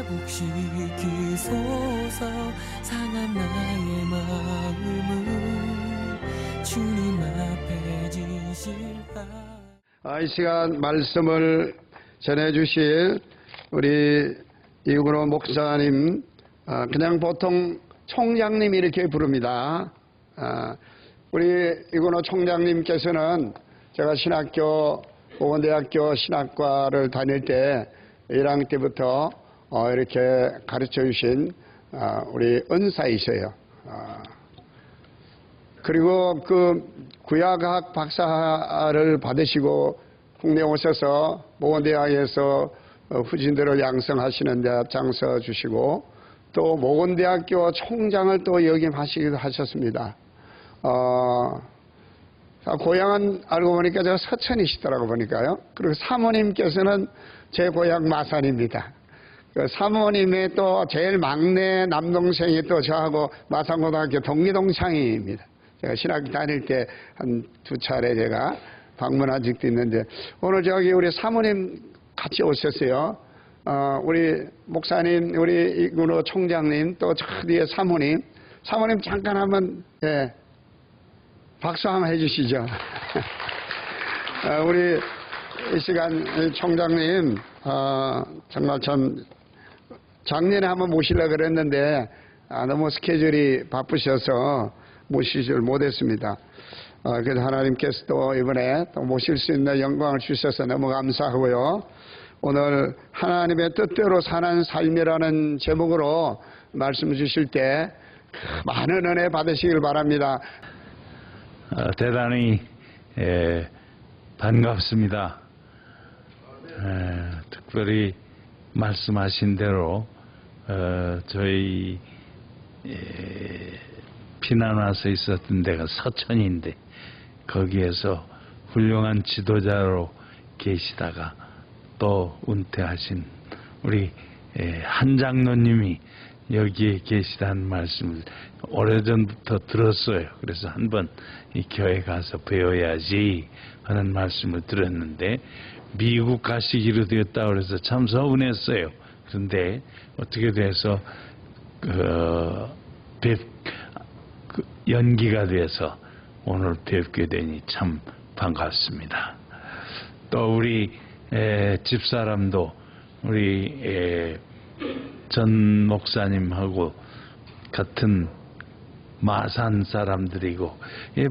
회복시키소서. 상한 나의 마음을 주님 앞에 진실하. 이 시간 말씀을 전해주실 우리 이근호 목사님, 그냥 보통 총장님 이렇게 부릅니다. 우리 이근호 총장님께서는 제가 보건대학교 신학과를 다닐 때 1학년 때부터 이렇게 가르쳐 주신 우리 은사이셔요. 그리고 그 구약학 박사를 받으시고 국내에 오셔서 모건대학에서 후진들을 양성하시는 데 앞장서 주시고 또 모건대학교 총장을 또 역임하시기도 하셨습니다. 고향은 알고 보니까 저 서천이시더라고 보니까요. 그리고 사모님께서는 제 고향 마산입니다. 그 사모님의 또 제일 막내 남동생이 또 저하고 마산고등학교 동기동창입니다. 제가 신학교 다닐 때 한 2차례 제가 방문한 적도 있는데 오늘 저기 우리 사모님 같이 오셨어요. 우리 목사님, 우리 이근호 총장님, 또 저 뒤에 사모님 잠깐 한번 박수 한번 해주시죠. 우리 이 시간 총장님 정말 참 작년에 한번 모시려고 그랬는데 너무 스케줄이 바쁘셔서 모시질 못했습니다. 그래서 하나님께서 또 이번에 또 모실 수 있는 영광을 주셔서 너무 감사하고요. 오늘 하나님의 뜻대로 사는 삶이라는 제목으로 말씀 주실 때 많은 은혜 받으시길 바랍니다. 대단히 반갑습니다. 특별히 말씀하신 대로 저희 피난 와서 있었던 데가 서천인데 거기에서 훌륭한 지도자로 계시다가 또 은퇴하신 우리 한 장로님이 여기에 계시다는 말씀을 오래전부터 들었어요. 그래서 한번 이 교회 가서 배워야지 하는 말씀을 들었는데 미국 가시기로 되었다 그래서 참 서운했어요. 그런데 어떻게 돼서 연기가 돼서 오늘 뵙게 되니 참 반갑습니다. 또 우리 집사람도 우리 전 목사님하고 같은 마산 사람들이고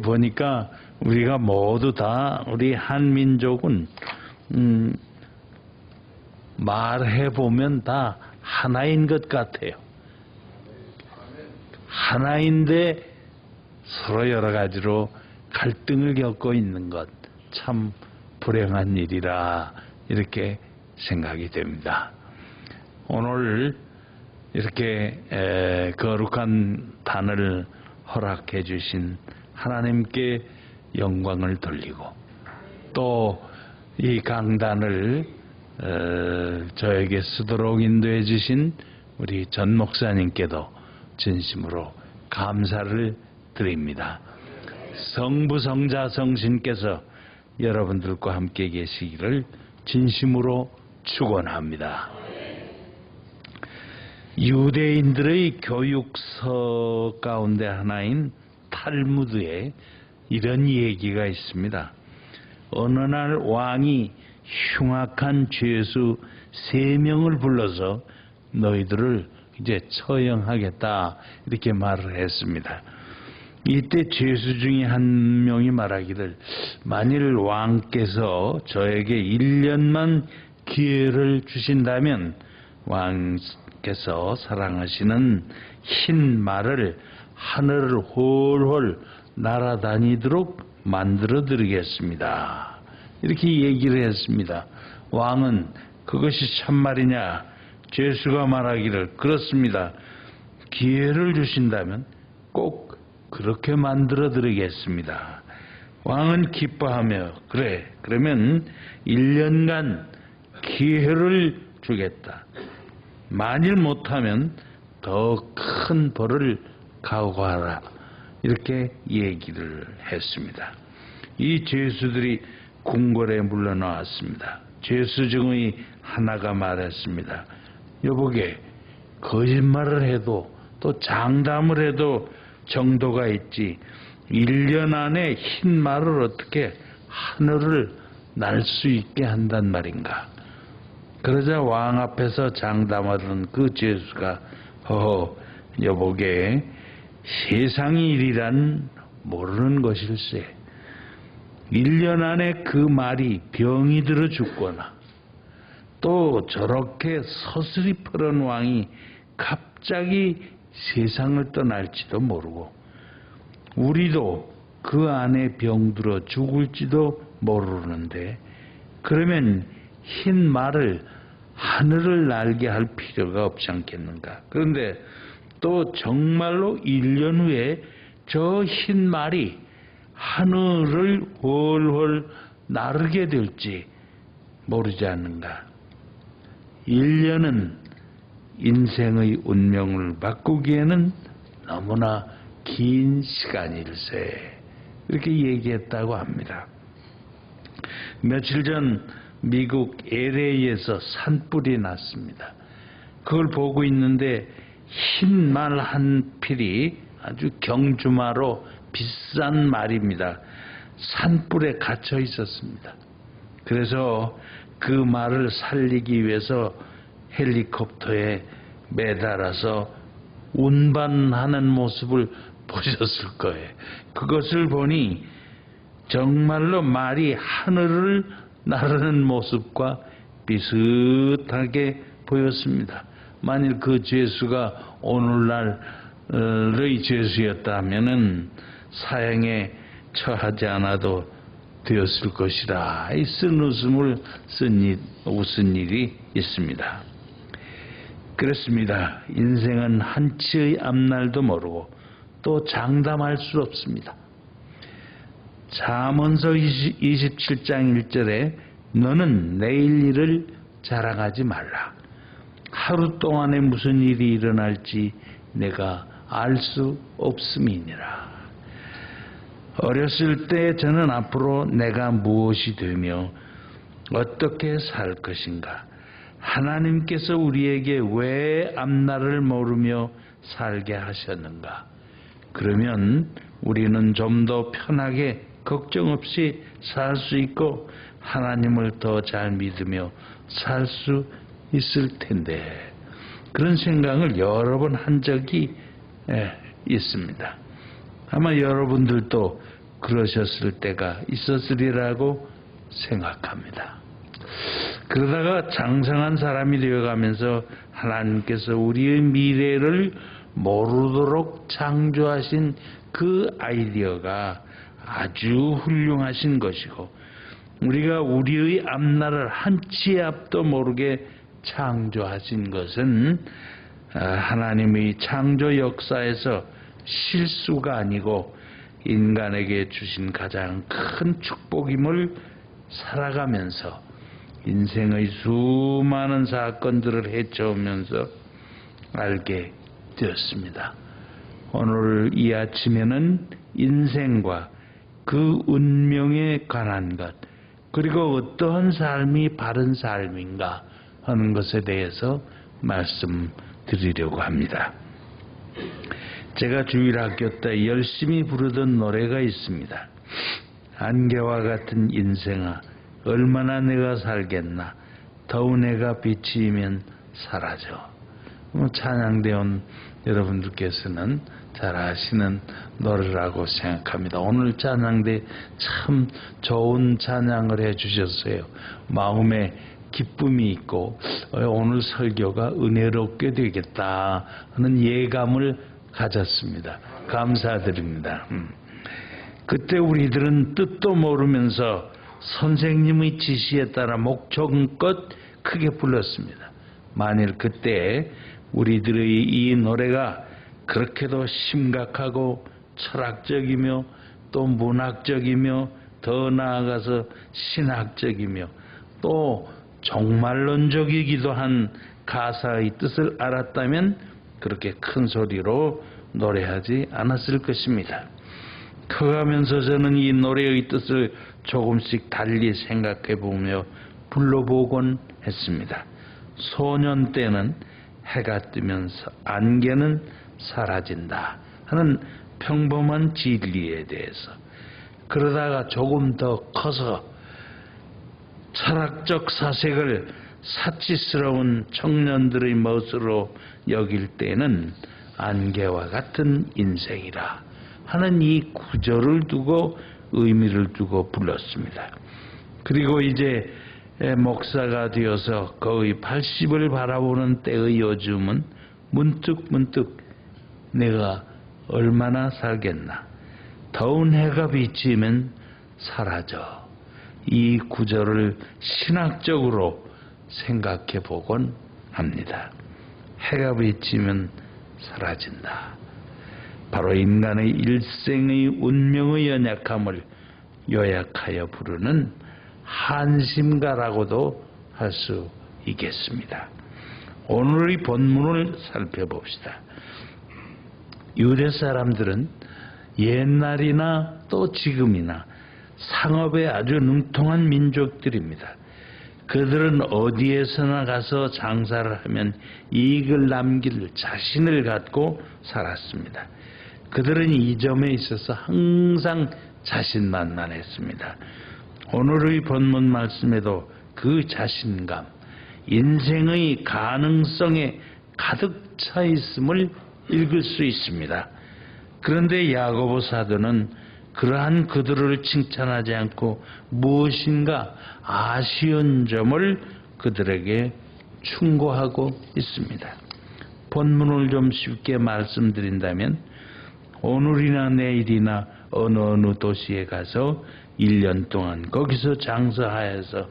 보니까 우리가 모두 다 우리 한민족은 말해보면 다 하나인 것 같아요. 하나인데 서로 여러 가지로 갈등을 겪고 있는 것 참 불행한 일이라 이렇게 생각이 됩니다. 오늘 이렇게 거룩한 단을 허락해 주신 하나님께 영광을 돌리고 또 이 강단을 저에게 쓰도록 인도해 주신 우리 전 목사님께도 진심으로 감사를 드립니다. 성부 성자 성신께서 여러분들과 함께 계시기를 진심으로 축원합니다. 유대인들의 교육서 가운데 하나인 탈무드에 이런 얘기가 있습니다. 어느 날 왕이 흉악한 죄수 3명을 불러서 너희들을 이제 처형하겠다 이렇게 말을 했습니다. 이때 죄수 중에 한 명이 말하기를 만일 왕께서 저에게 1년만 기회를 주신다면 왕께서 사랑하시는 흰 말을 하늘을 훨훨 날아다니도록 만들어 드리겠습니다. 이렇게 얘기를 했습니다. 왕은 그것이 참말이냐? 죄수가 말하기를 그렇습니다. 기회를 주신다면 꼭 그렇게 만들어 드리겠습니다. 왕은 기뻐하며 그래 그러면 1년간 기회를 주겠다. 만일 못하면 더 큰 벌을 각오하라. 이렇게 얘기를 했습니다. 이 죄수들이 궁궐에 물러나왔습니다. 죄수 중의 하나가 말했습니다. 여보게 거짓말을 해도 또 장담을 해도 정도가 있지 1년 안에 흰 말을 어떻게 하늘을 날 수 있게 한단 말인가. 그러자 왕 앞에서 장담하던 그 죄수가 여보게 세상의 일이란 모르는 것일세. 1년 안에 그 말이 병이 들어 죽거나 또 저렇게 서슬이 푸른 왕이 갑자기 세상을 떠날지도 모르고 우리도 그 안에 병들어 죽을지도 모르는데 그러면 흰 말을 하늘을 날게 할 필요가 없지 않겠는가. 그런데 또 정말로 1년 후에 저 흰 말이 하늘을 훨훨 나르게 될지 모르지 않는가. 1년은 인생의 운명을 바꾸기에는 너무나 긴 시간일세. 이렇게 얘기했다고 합니다. 며칠 전 미국 LA에서 산불이 났습니다. 그걸 보고 있는데 흰 말 한 필이 아주 경주마로 비싼 말입니다. 산불에 갇혀 있었습니다. 그래서 그 말을 살리기 위해서 헬리콥터에 매달아서 운반하는 모습을 보셨을 거예요. 그것을 보니 정말로 말이 하늘을 나르는 모습과 비슷하게 보였습니다. 만일 그 죄수가 오늘날의 죄수였다면은 사형에 처하지 않아도 되었을 것이라 이 쓴웃음을 웃은 일이 있습니다. 그렇습니다. 인생은 한치의 앞날도 모르고 또 장담할 수 없습니다. 잠언서 27장 1절에 너는 내일 일을 자랑하지 말라. 하루 동안에 무슨 일이 일어날지 내가 알 수 없음이니라. 어렸을 때 저는 앞으로 내가 무엇이 되며 어떻게 살 것인가, 하나님께서 우리에게 왜 앞날을 모르며 살게 하셨는가, 그러면 우리는 좀 더 편하게 걱정 없이 살 수 있고 하나님을 더 잘 믿으며 살 수 있을 텐데, 그런 생각을 여러 번 한 적이 있습니다. 아마 여러분들도 그러셨을 때가 있었으리라고 생각합니다. 그러다가 장성한 사람이 되어가면서 하나님께서 우리의 미래를 모르도록 창조하신 그 아이디어가 아주 훌륭하신 것이고, 우리가 우리의 앞날을 한치 앞도 모르게 창조하신 것은 하나님의 창조 역사에서 실수가 아니고 인간에게 주신 가장 큰 축복임을 살아가면서 인생의 수많은 사건들을 헤쳐오면서 알게 되었습니다. 오늘 이 아침에는 인생과 그 운명에 관한 것, 그리고 어떠한 삶이 바른 삶인가 하는 것에 대해서 말씀드리려고 합니다. 제가 주일학교 때 열심히 부르던 노래가 있습니다. 안개와 같은 인생아 얼마나 내가 살겠나, 더운 해가 비치면 사라져. 찬양대원 여러분들께서는 잘 아시는 노래라고 생각합니다. 오늘 찬양대 참 좋은 찬양을 해주셨어요. 마음에 기쁨이 있고 오늘 설교가 은혜롭게 되겠다 하는 예감을 가졌습니다. 감사드립니다. 그때 우리들은 뜻도 모르면서 선생님의 지시에 따라 목청껏 크게 불렀습니다. 만일 그때 우리들의 이 노래가 그렇게도 심각하고 철학적이며 또 문학적이며 더 나아가서 신학적이며 또 종말론적이기도 한 가사의 뜻을 알았다면 그렇게 큰 소리로 노래하지 않았을 것입니다. 커가면서 저는 이 노래의 뜻을 조금씩 달리 생각해 보며 불러보곤 했습니다. 소년 때는 해가 뜨면 안개는 사라진다 하는 평범한 진리에 대해서, 그러다가 조금 더 커서 철학적 사색을 사치스러운 청년들의 멋으로 여길 때는 안개와 같은 인생이라 하는 이 구절을 두고 의미를 두고 불렀습니다. 그리고 이제 목사가 되어서 거의 80을 바라보는 때의 요즘은 문득 내가 얼마나 살겠나, 더운 해가 비치면 사라져. 이 구절을 신학적으로 생각해 보곤 합니다. 해가 비치면 사라진다. 바로 인간의 일생의 운명의 연약함을 요약하여 부르는 한심가라고도 할 수 있겠습니다. 오늘의 본문을 살펴봅시다. 유대 사람들은 옛날이나 또 지금이나 상업에 아주 능통한 민족들입니다. 그들은 어디에서나 가서 장사를 하면 이익을 남길 자신을 갖고 살았습니다. 그들은 이 점에 있어서 항상 자신만만했습니다. 오늘의 본문 말씀에도 그 자신감, 인생의 가능성에 가득 차 있음을 읽을 수 있습니다. 그런데 야고보 사도는 그러한 그들을 칭찬하지 않고 무엇인가 아쉬운 점을 그들에게 충고하고 있습니다. 본문을 좀 쉽게 말씀드린다면, 오늘이나 내일이나 어느 도시에 가서 1년 동안 거기서 장사하여서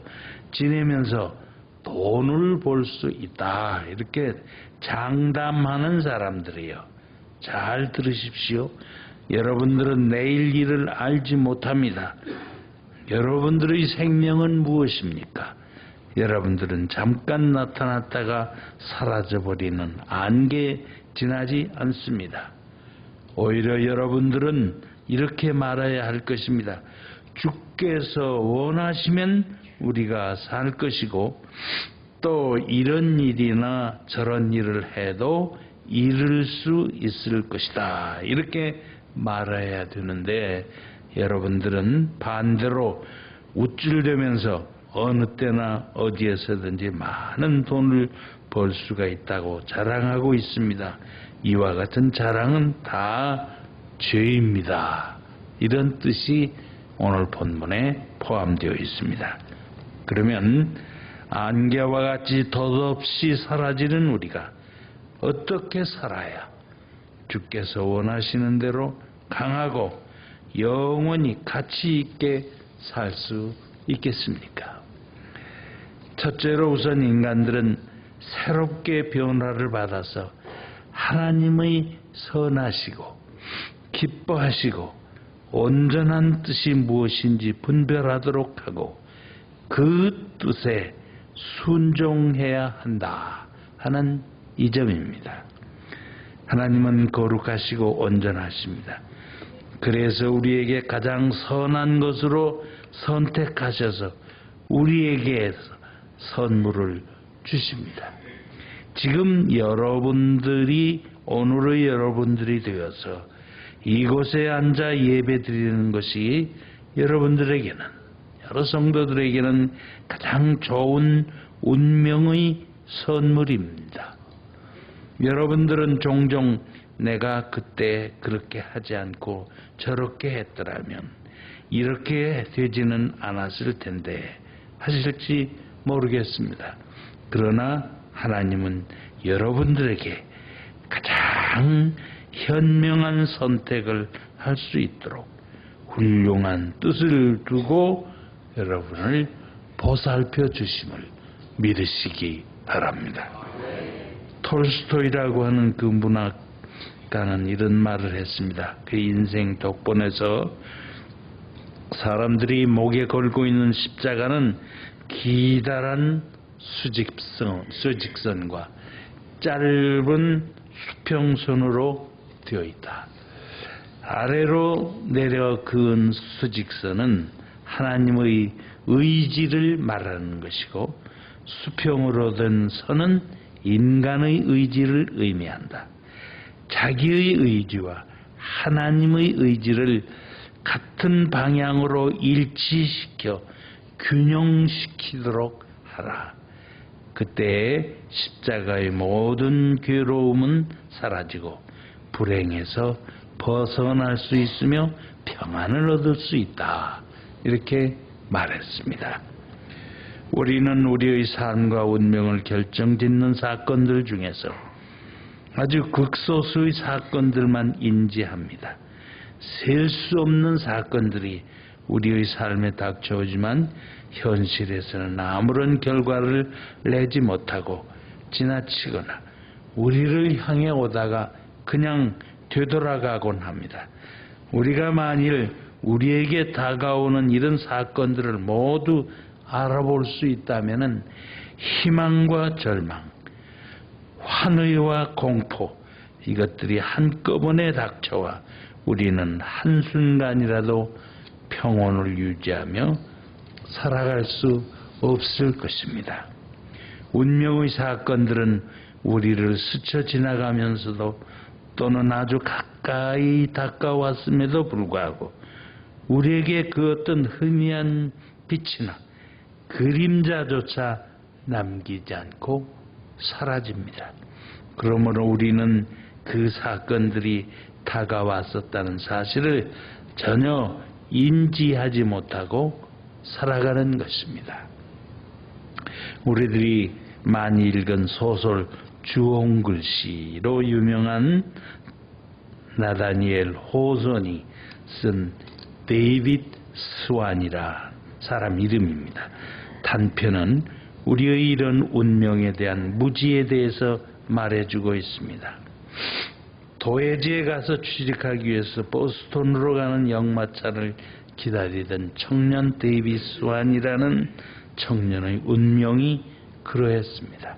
지내면서 돈을 벌 수 있다, 이렇게 장담하는 사람들이요. 잘 들으십시오. 여러분들은 내일 일을 알지 못합니다. 여러분들의 생명은 무엇입니까? 여러분들은 잠깐 나타났다가 사라져버리는 안개에 지나지 않습니다. 오히려 여러분들은 이렇게 말해야 할 것입니다. 주께서 원하시면 우리가 살 것이고, 또 이런 일이나 저런 일을 해도 이룰 수 있을 것이다, 이렇게 말해야 되는데, 여러분들은 반대로 우쭐대면서 어느 때나 어디에서든지 많은 돈을 벌 수가 있다고 자랑하고 있습니다. 이와 같은 자랑은 다 죄입니다. 이런 뜻이 오늘 본문에 포함되어 있습니다. 그러면 안개와 같이 덧없이 사라지는 우리가 어떻게 살아야 주께서 원하시는 대로 강하고 영원히 가치 있게 살 수 있겠습니까? 첫째로 우선 인간들은 새롭게 변화를 받아서 하나님의 선하시고 기뻐하시고 온전한 뜻이 무엇인지 분별하도록 하고 그 뜻에 순종해야 한다 하는 이 점입니다. 하나님은 거룩하시고 온전하십니다. 그래서 우리에게 가장 선한 것으로 선택하셔서 우리에게 선물을 주십니다. 지금 여러분들이, 오늘의 여러분들이 되어서 이곳에 앉아 예배드리는 것이 여러분들에게는, 여러 성도들에게는 가장 좋은 운명의 선물입니다. 여러분들은 종종 내가 그때 그렇게 하지 않고 저렇게 했더라면 이렇게 되지는 않았을 텐데 하실지 모르겠습니다. 그러나 하나님은 여러분들에게 가장 현명한 선택을 할 수 있도록 훌륭한 뜻을 두고 여러분을 보살펴 주심을 믿으시기 바랍니다. 톨스토이라고 하는 그 문학가는 이런 말을 했습니다. 그 인생 독본에서 사람들이 목에 걸고 있는 십자가는 기다란 수직선과 짧은 수평선으로 되어 있다. 아래로 내려 그은 수직선은 하나님의 의지를 말하는 것이고, 수평으로 된 선은 인간의 의지를 의미한다. 자기의 의지와 하나님의 의지를 같은 방향으로 일치시켜 균형시키도록 하라. 그때 십자가의 모든 괴로움은 사라지고 불행에서 벗어날 수 있으며 평안을 얻을 수 있다. 이렇게 말했습니다. 우리는 우리의 삶과 운명을 결정짓는 사건들 중에서 아주 극소수의 사건들만 인지합니다. 셀 수 없는 사건들이 우리의 삶에 닥쳐오지만 현실에서는 아무런 결과를 내지 못하고 지나치거나 우리를 향해 오다가 그냥 되돌아가곤 합니다. 우리가 만일 우리에게 다가오는 이런 사건들을 모두 알아볼 수 있다면 희망과 절망, 환의와 공포, 이것들이 한꺼번에 닥쳐와 우리는 한순간이라도 평온을 유지하며 살아갈 수 없을 것입니다. 운명의 사건들은 우리를 스쳐 지나가면서도 또는 아주 가까이 다가왔음에도 불구하고 우리에게 그 어떤 희미한 빛이나 그림자조차 남기지 않고 사라집니다. 그러므로 우리는 그 사건들이 다가왔었다는 사실을 전혀 인지하지 못하고 살아가는 것입니다. 우리들이 많이 읽은 소설 주홍글씨로 유명한 나다니엘 호선이 쓴 데이빗 스완이라 사람 이름입니다. 단편은 우리의 이런 운명에 대한 무지에 대해서 말해주고 있습니다. 도해지에 가서 취직하기 위해서 보스턴으로 가는 역마차를 기다리던 청년 데이빗 스완이라는 청년의 운명이 그러했습니다.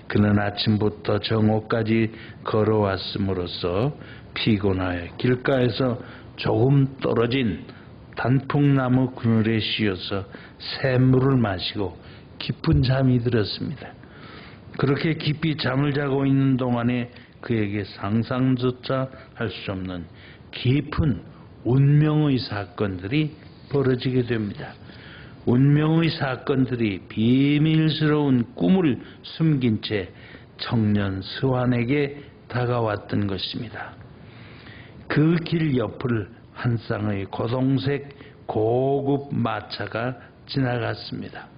그는 아침부터 정오까지 걸어왔음으로써 피곤하여 길가에서 조금 떨어진 단풍나무 그늘에 쉬어서 샘물을 마시고 깊은 잠이 들었습니다. 그렇게 깊이 잠을 자고 있는 동안에 그에게 상상조차 할 수 없는 깊은 운명의 사건들이 벌어지게 됩니다. 운명의 사건들이 비밀스러운 꿈을 숨긴 채 청년 스완에게 다가왔던 것입니다. 그 길 옆을 한 쌍의 고동색 고급 마차가 지나갔습니다.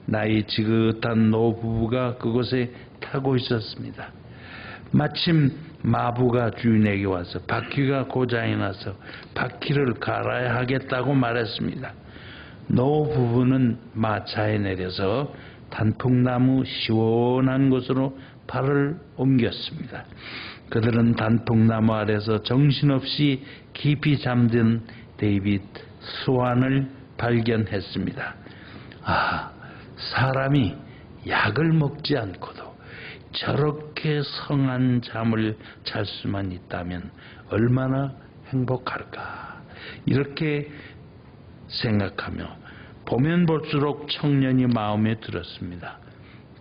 나이 지긋한 노부부가 그곳에 타고 있었습니다. 마침 마부가 주인에게 와서 바퀴가 고장이 나서 바퀴를 갈아야 하겠다고 말했습니다. 노부부는 마차에 내려서 단풍나무 시원한 곳으로 발을 옮겼습니다. 그들은 단풍나무 아래서 정신없이 깊이 잠든 데이빗 스완을 발견했습니다. 아, 사람이 약을 먹지 않고도 저렇게 성한 잠을 잘 수만 있다면 얼마나 행복할까, 이렇게 생각하며 보면 볼수록 청년이 마음에 들었습니다.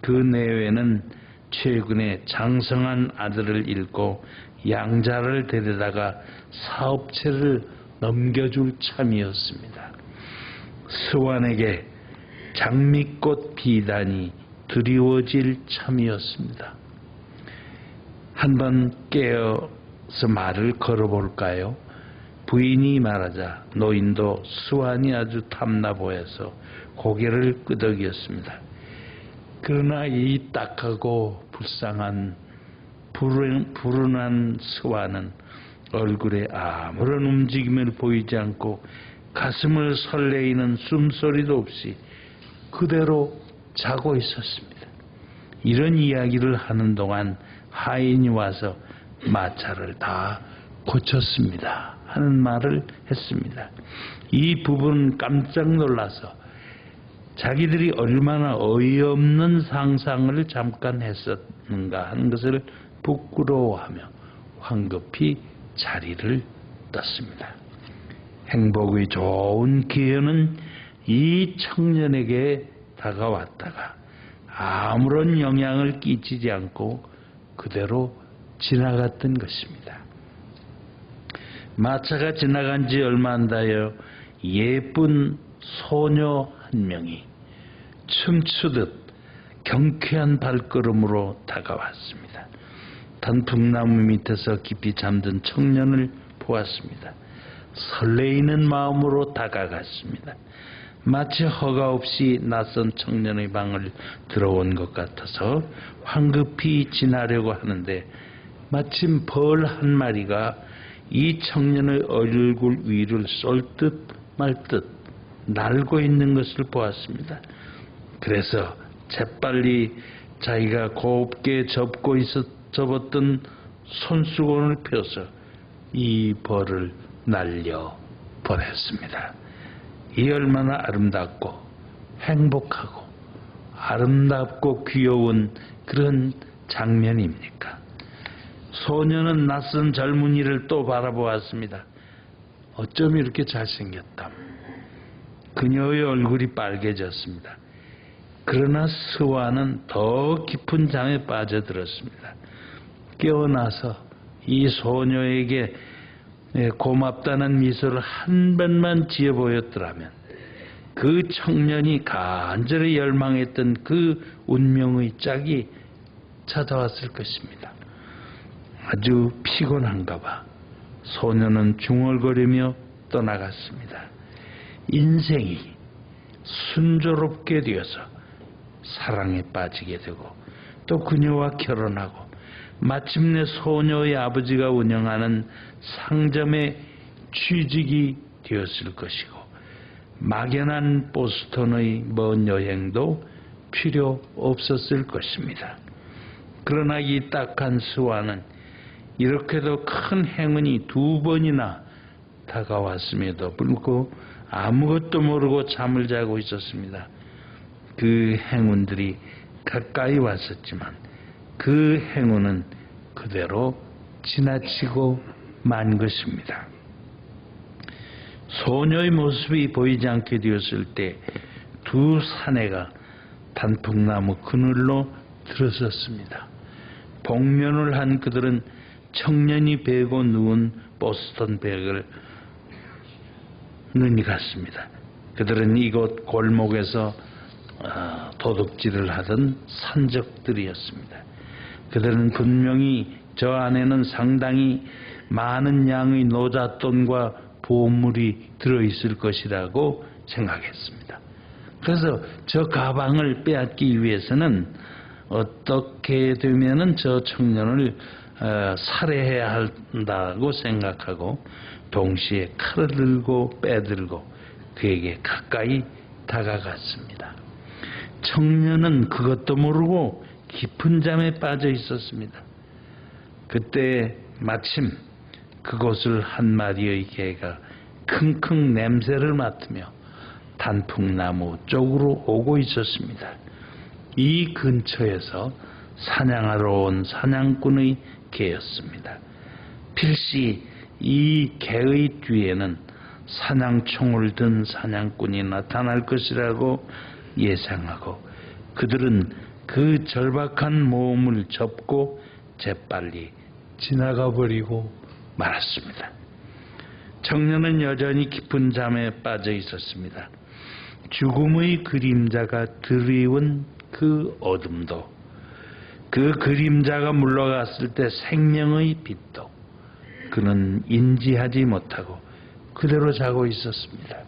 그 내외는 최근에 장성한 아들을 잃고 양자를 데려다가 사업체를 넘겨줄 참이었습니다. 스완에게 장미꽃 비단이 드리워질 참이었습니다. 한번 깨어서 말을 걸어볼까요? 부인이 말하자 노인도 스완이 아주 탐나 보여서 고개를 끄덕였습니다. 그러나 이 딱하고 불쌍한 불운한 스완은 얼굴에 아무런 움직임을 보이지 않고 가슴을 설레이는 숨소리도 없이 그대로 자고 있었습니다. 이런 이야기를 하는 동안 하인이 와서 마차를 다 고쳤습니다 하는 말을 했습니다. 이 부부는 깜짝 놀라서 자기들이 얼마나 어이없는 상상을 잠깐 했었는가 하는 것을 부끄러워하며 황급히 자리를 떴습니다. 행복의 좋은 기회는 이 청년에게 다가왔다가 아무런 영향을 끼치지 않고 그대로 지나갔던 것입니다. 마차가 지나간 지 얼마 안 다여 예쁜 소녀 한 명이 춤추듯 경쾌한 발걸음으로 다가왔습니다. 단풍나무 밑에서 깊이 잠든 청년을 보았습니다. 설레이는 마음으로 다가갔습니다. 마치 허가 없이 낯선 청년의 방을 들어온 것 같아서 황급히 지나려고 하는데 마침 벌 한 마리가 이 청년의 얼굴 위를 쏠 듯 말 듯 날고 있는 것을 보았습니다. 그래서 재빨리 자기가 곱게 접었던 손수건을 펴서 이 벌을 날려보냈습니다. 이 얼마나 아름답고 행복하고 아름답고 귀여운 그런 장면입니까? 소녀는 낯선 젊은이를 또 바라보았습니다. 어쩜 이렇게 잘생겼담. 그녀의 얼굴이 빨개졌습니다. 그러나 스와는 더 깊은 잠에 빠져들었습니다. 깨어나서 이 소녀에게 고맙다는 미소를 한 번만 지어 보였더라면 그 청년이 간절히 열망했던 그 운명의 짝이 찾아왔을 것입니다. 아주 피곤한가 봐 소녀는 중얼거리며 떠나갔습니다. 인생이 순조롭게 되어서 사랑에 빠지게 되고 또 그녀와 결혼하고 마침내 소녀의 아버지가 운영하는 상점에 취직이 되었을 것이고 막연한 보스턴의 먼 여행도 필요 없었을 것입니다. 그러나 이 딱한 스와는 이렇게도 큰 행운이 두 번이나 다가왔음에도 불구하고 아무것도 모르고 잠을 자고 있었습니다. 그 행운들이 가까이 왔었지만 그 행운은 그대로 지나치고 만 것입니다. 소녀의 모습이 보이지 않게 되었을 때 두 사내가 단풍나무 그늘로 들어섰습니다. 복면을 한 그들은 청년이 베고 누운 보스턴 백을 눈이 갔습니다. 그들은 이곳 골목에서 도둑질을 하던 산적들이었습니다. 그들은 분명히 저 안에는 상당히 많은 양의 노잣돈과 보물이 들어있을 것이라고 생각했습니다. 그래서 저 가방을 빼앗기 위해서는 어떻게 되면은 저 청년을 살해해야 한다고 생각하고 동시에 칼을 들고 빼들고 그에게 가까이 다가갔습니다. 청년은 그것도 모르고 깊은 잠에 빠져 있었습니다. 그때 마침 그곳을 한 마리의 개가 킁킁 냄새를 맡으며 단풍나무 쪽으로 오고 있었습니다. 이 근처에서 사냥하러 온 사냥꾼의 개였습니다. 필시 이 개의 뒤에는 사냥총을 든 사냥꾼이 나타날 것이라고 예상하고 그들은 그 절박한 모험을 접고 재빨리 지나가 버리고 말았습니다. 청년은 여전히 깊은 잠에 빠져 있었습니다. 죽음의 그림자가 드리운 그 어둠도 그 그림자가 물러갔을 때 생명의 빛도 그는 인지하지 못하고 그대로 자고 있었습니다.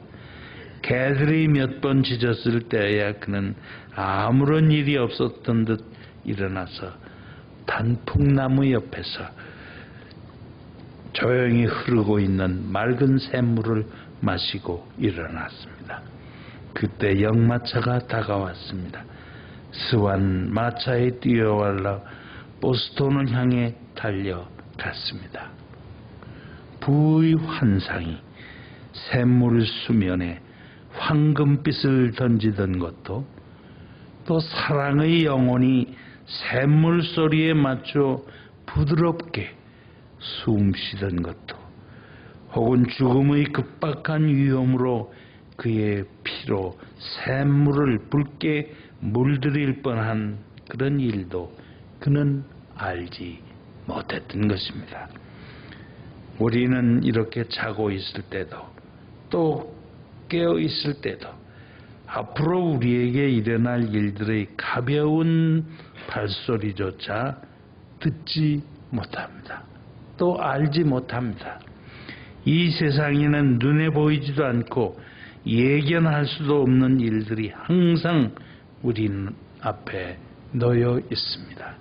개들이 몇 번 짖었을 때야 그는 아무런 일이 없었던 듯 일어나서 단풍나무 옆에서 조용히 흐르고 있는 맑은 샘물을 마시고 일어났습니다. 그때 역마차가 다가왔습니다. 스완 마차에 뛰어올라 보스턴을 향해 달려갔습니다. 부의 환상이 샘물 수면에 황금빛을 던지던 것도 또 사랑의 영혼이 샘물 소리에 맞춰 부드럽게 숨쉬던 것도 혹은 죽음의 급박한 위험으로 그의 피로 샘물을 붉게 물들일 뻔한 그런 일도 그는 알지 못했던 것입니다. 우리는 이렇게 자고 있을 때도 또 깨어 있을 때도 앞으로 우리에게 일어날 일들의 가벼운 발소리조차 듣지 못합니다. 또 알지 못합니다. 이 세상에는 눈에 보이지도 않고 예견할 수도 없는 일들이 항상 우리 앞에 놓여 있습니다.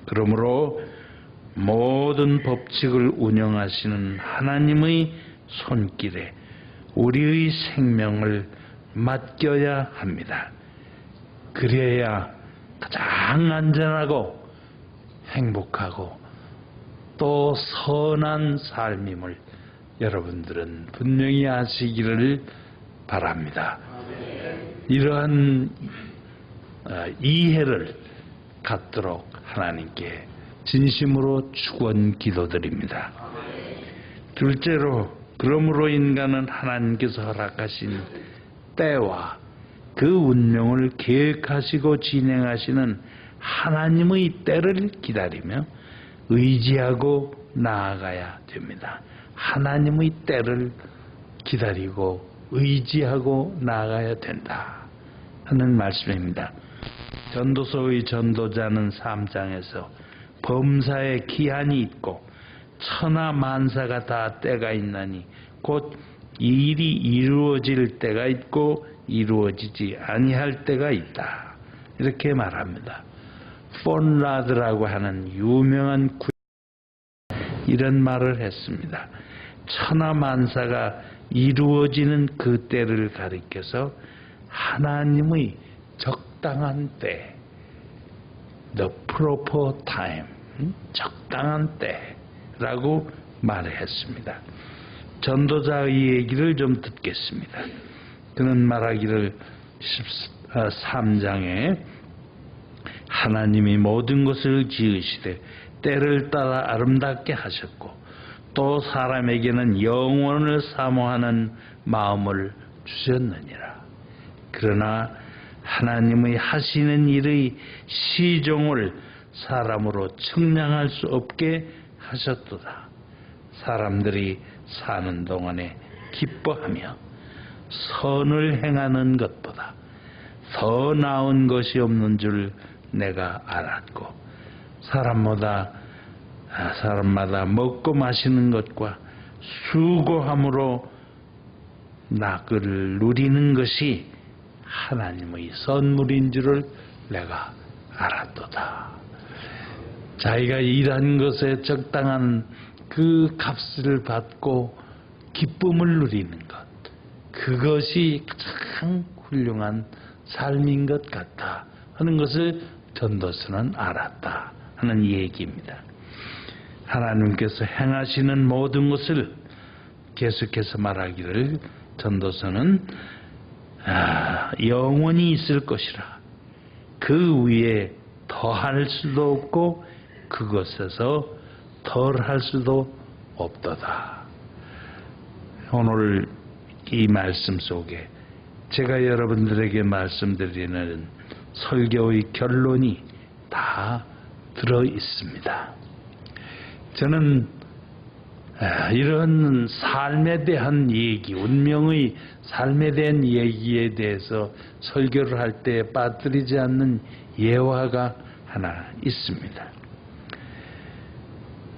그러므로 모든 법칙을 운영하시는 하나님의 손길에 우리의 생명을 맡겨야 합니다. 그래야 가장 안전하고 행복하고 또 선한 삶임을 여러분들은 분명히 아시기를 바랍니다. 이러한 이해를 갖도록 하나님께 진심으로 축원 기도드립니다. 둘째로, 그러므로 인간은 하나님께서 허락하신 때와 그 운명을 계획하시고 진행하시는 하나님의 때를 기다리며 의지하고 나아가야 됩니다. 하나님의 때를 기다리고 의지하고 나아가야 된다 하는 말씀입니다. 전도서의 전도자는 3장에서 범사에 기한이 있고 천하 만사가 다 때가 있나니 곧 일이 이루어질 때가 있고 이루어지지 아니할 때가 있다, 이렇게 말합니다. 폰라드라고 하는 유명한 이런 말을 했습니다. 천하 만사가 이루어지는 그 때를 가리켜서 하나님의 적당한 때, the proper time, 적당한 때라고 말했습니다. 전도자의 얘기를 좀 듣겠습니다. 그는 말하기를 13장에 하나님이 모든 것을 지으시되 때를 따라 아름답게 하셨고 또 사람에게는 영원을 사모하는 마음을 주셨느니라. 그러나 하나님의 하시는 일의 시종을 사람으로 측량할 수 없게 하셨도다. 사람들이 사는 동안에 기뻐하며 선을 행하는 것보다 더 나은 것이 없는 줄 내가 알았고 사람마다 먹고 마시는 것과 수고함으로 낙을 누리는 것이 하나님의 선물인 줄을 내가 알았도다. 자기가 일한 것에 적당한 그 값을 받고 기쁨을 누리는 것, 그것이 가장 훌륭한 삶인 것 같다 하는 것을 전도서는 알았다 하는 얘기입니다. 하나님께서 행하시는 모든 것을 계속해서 말하기를 전도서는 영원히 있을 것이라. 그 위에 더할 수도 없고 그것에서 덜할 수도 없도다. 오늘 이 말씀 속에 제가 여러분들에게 말씀드리는 설교의 결론이 다 들어 있습니다. 저는 이런 삶에 대한 얘기, 운명의 삶에 대한 얘기에 대해서 설교를 할 때 빠뜨리지 않는 예화가 하나 있습니다.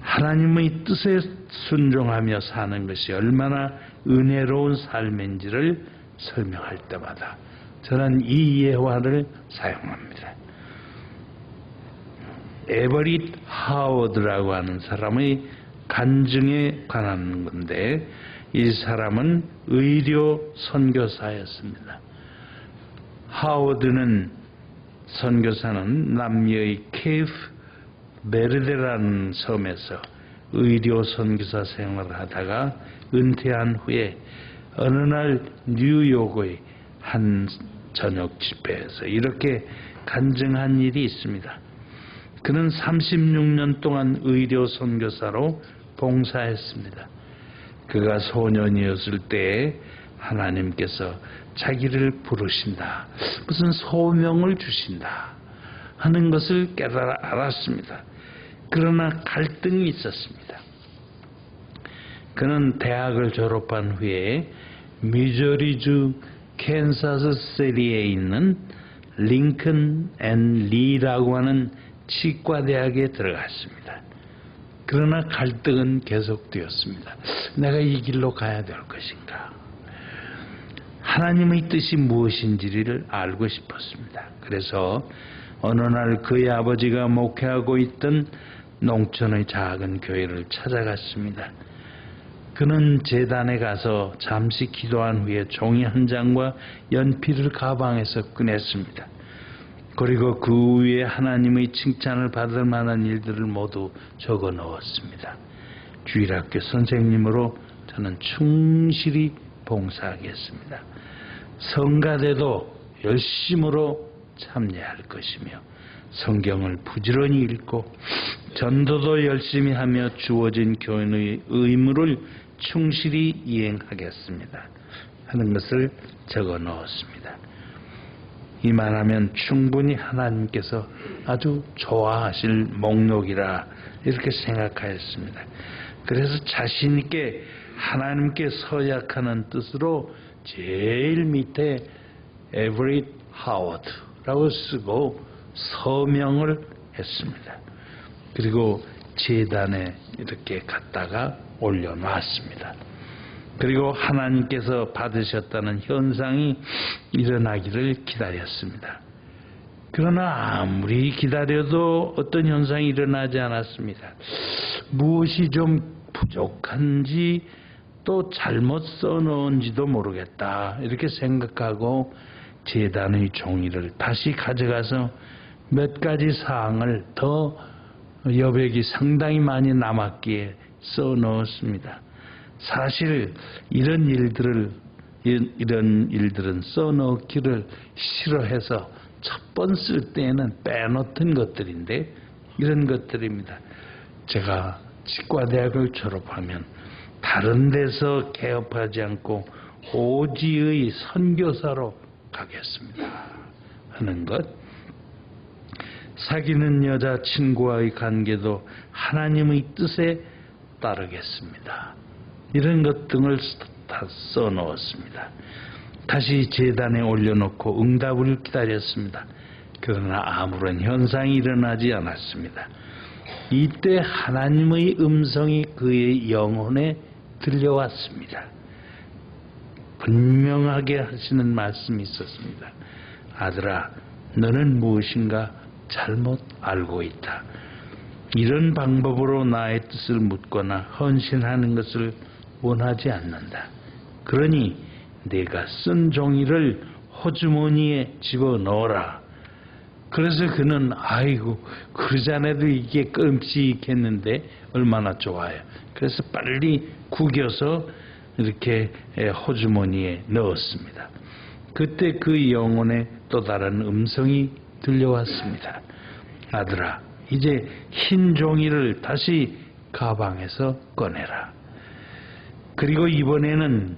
하나님의 뜻에 순종하며 사는 것이 얼마나 은혜로운 삶인지를 설명할 때마다 저는 이 예화를 사용합니다. 에버릿 하워드라고 하는 사람의 간증에 관한 건데, 이 사람은 의료 선교사였습니다. 하워드는 선교사는 남미의 케이프 베르데라는 섬에서 의료 선교사 생활을 하다가 은퇴한 후에 어느 날 뉴욕의 한 저녁 집회에서 이렇게 간증한 일이 있습니다. 그는 36년 동안 의료 선교사로 봉사했습니다. 그가 소년이었을 때에 하나님께서 자기를 부르신다, 무슨 소명을 주신다 하는 것을 깨달아 알았습니다. 그러나 갈등이 있었습니다. 그는 대학을 졸업한 후에 미주리주 캔사스시리에 있는 링컨 앤 리라고 하는 치과대학에 들어갔습니다. 그러나 갈등은 계속되었습니다. 내가 이 길로 가야 될 것인가? 하나님의 뜻이 무엇인지를 알고 싶었습니다. 그래서 어느 날 그의 아버지가 목회하고 있던 농촌의 작은 교회를 찾아갔습니다. 그는 제단에 가서 잠시 기도한 후에 종이 한 장과 연필을 가방에서 꺼냈습니다. 그리고 그 위에 하나님의 칭찬을 받을 만한 일들을 모두 적어 넣었습니다. 주일학교 선생님으로 저는 충실히 봉사하겠습니다. 성가대도 열심으로 참여할 것이며 성경을 부지런히 읽고 전도도 열심히 하며 주어진 교인의 의무를 충실히 이행하겠습니다 하는 것을 적어 넣었습니다. 이만하면 충분히 하나님께서 아주 좋아하실 목록이라 이렇게 생각하였습니다. 그래서 자신 있게 하나님께 서약하는 뜻으로 제일 밑에 에버릿 하워드라고 쓰고 서명을 했습니다. 그리고 제단에 이렇게 갖다가 올려놨습니다. 그리고 하나님께서 받으셨다는 현상이 일어나기를 기다렸습니다. 그러나 아무리 기다려도 어떤 현상이 일어나지 않았습니다. 무엇이 좀 부족한지 또 잘못 써놓은지도 모르겠다 이렇게 생각하고 제단의 종이를 다시 가져가서 몇 가지 사항을 더 여백이 상당히 많이 남았기에 써넣었습니다. 사실 이런 일들은 써넣기를 싫어해서 첫 번 쓸 때에는 빼놓던 것들인데 이런 것들입니다. 제가 치과대학을 졸업하면 다른 데서 개업하지 않고 오지의 선교사로 가겠습니다 하는 것, 사귀는 여자친구와의 관계도 하나님의 뜻에 따르겠습니다. 이런 것 등을 다 써놓았습니다. 다시 제단에 올려놓고 응답을 기다렸습니다. 그러나 아무런 현상이 일어나지 않았습니다. 이때 하나님의 음성이 그의 영혼에 들려왔습니다. 분명하게 하시는 말씀이 있었습니다. 아들아, 너는 무엇인가 잘못 알고 있다. 이런 방법으로 나의 뜻을 묻거나 헌신하는 것을 원하지 않는다. 그러니 내가 쓴 종이를 호주머니에 집어넣어라. 그래서 그는 아이고 그러자네도 이게 끔찍했는데 얼마나 좋아요. 그래서 빨리 구겨서 이렇게 호주머니에 넣었습니다. 그때 그 영혼에 또 다른 음성이 들려왔습니다. 아들아, 이제 흰 종이를 다시 가방에서 꺼내라. 그리고 이번에는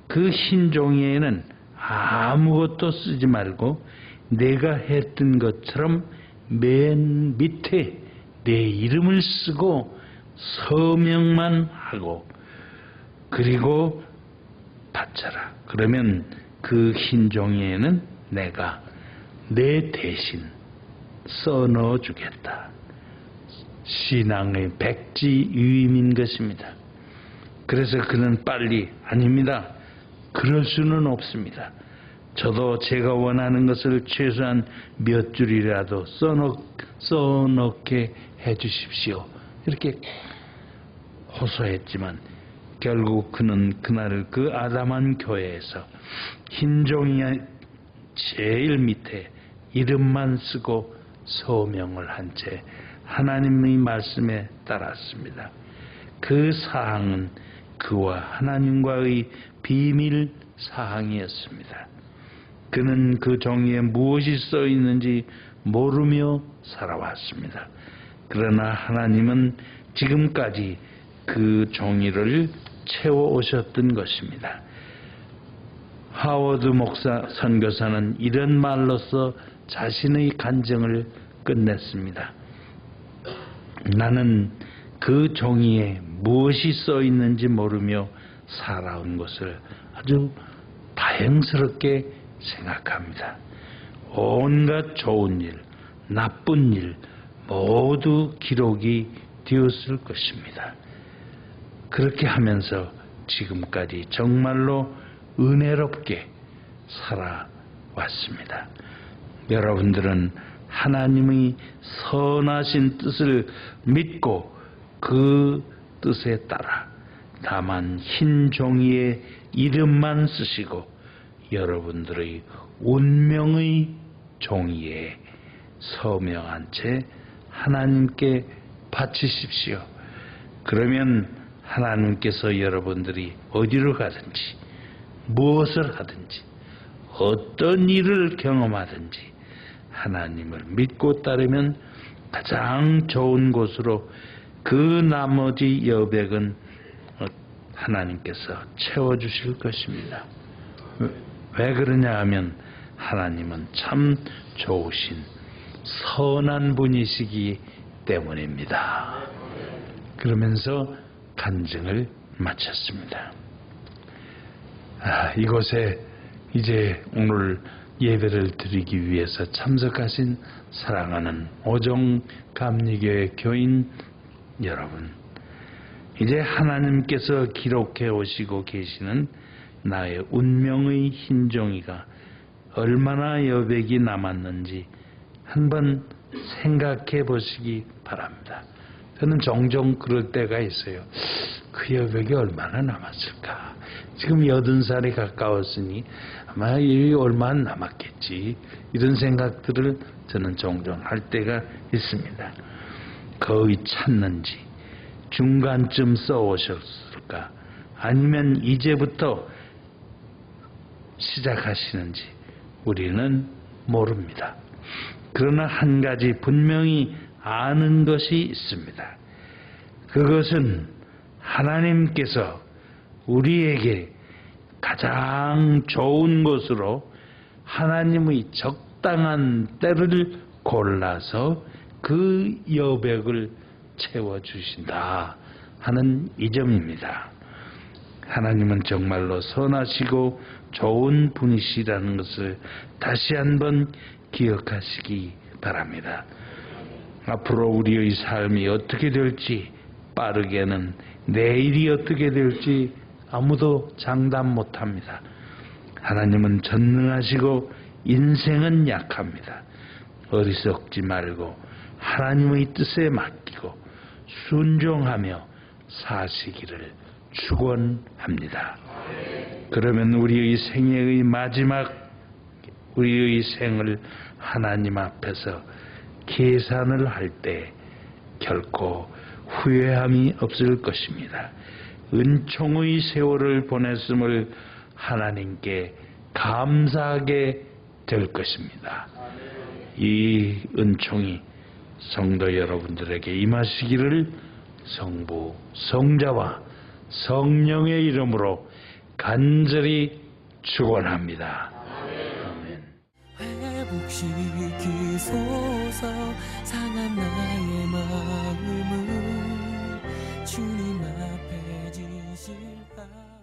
그 흰 종이에는 아무것도 쓰지 말고 내가 했던 것처럼 맨 밑에 내 이름을 쓰고 서명만 하고 그리고 바쳐라. 그러면 그 흰 종이에는 내가 내 대신 써넣어 주겠다. 신앙의 백지유임인 것입니다. 그래서 그는 빨리 아닙니다. 그럴 수는 없습니다. 저도 제가 원하는 것을 최소한 몇 줄이라도 써넣게 해 주십시오. 이렇게 호소했지만 결국 그는 그날 그 아담한 교회에서 흰 종이의 제일 밑에 이름만 쓰고 서명을 한 채 하나님의 말씀에 따랐습니다. 그 사항은 그와 하나님과의 비밀 사항이었습니다. 그는 그 종이에 무엇이 써 있는지 모르며 살아왔습니다. 그러나 하나님은 지금까지 그 종이를 채워 오셨던 것입니다. 하워드 목사 선교사는 이런 말로서 자신의 간증을 끝냈습니다. 나는 그 종이에 무엇이 써 있는지 모르며 살아온 것을 아주 다행스럽게 생각합니다. 온갖 좋은 일, 나쁜 일 모두 기록이 되었을 것입니다. 그렇게 하면서 지금까지 정말로 은혜롭게 살아왔습니다. 여러분들은 하나님의 선하신 뜻을 믿고 그 뜻에 따라 다만 흰 종이에 이름만 쓰시고 여러분들의 운명의 종이에 서명한 채 하나님께 바치십시오. 그러면 하나님께서 여러분들이 어디로 가든지 무엇을 하든지 어떤 일을 경험하든지 하나님을 믿고 따르면 가장 좋은 곳으로 그 나머지 여백은 하나님께서 채워주실 것입니다. 왜 그러냐 하면 하나님은 참 좋으신 선한 분이시기 때문입니다. 그러면서 간증을 마쳤습니다. 이곳에 이제 오늘 예배를 드리기 위해서 참석하신 사랑하는 오종 감리교회 교인 여러분, 이제 하나님께서 기록해 오시고 계시는 나의 운명의 흰 종이가 얼마나 여백이 남았는지 한번 생각해 보시기 바랍니다. 저는 종종 그럴 때가 있어요. 그 여백이 얼마나 남았을까? 지금 80살이 가까웠으니 아마 이 얼마 안 남았겠지. 이런 생각들을 저는 종종 할 때가 있습니다. 거의 찾는지 중간쯤 써오셨을까? 아니면 이제부터 시작하시는지 우리는 모릅니다. 그러나 한 가지 분명히 아는 것이 있습니다. 그것은 하나님께서 우리에게 가장 좋은 것으로 하나님의 적당한 때를 골라서 그 여백을 채워주신다 하는 이 점입니다. 하나님은 정말로 선하시고 좋은 분이시라는 것을 다시 한번 기억하시기 바랍니다. 앞으로 우리의 삶이 어떻게 될지, 빠르게는 내일이 어떻게 될지 아무도 장담 못합니다. 하나님은 전능하시고 인생은 약합니다. 어리석지 말고 하나님의 뜻에 맡기고 순종하며 사시기를 축원합니다. 그러면 우리의 생애의 마지막 우리의 생을 하나님 앞에서 계산을 할 때 결코 후회함이 없을 것입니다. 은총의 세월을 보냈음을 하나님께 감사하게 될 것입니다. 이 은총이 성도 여러분들에게 임하시기를 성부, 성자와 성령의 이름으로 간절히 축원합니다. 회복시키소서 상한 나의 마음을 주님 앞에 진실하리.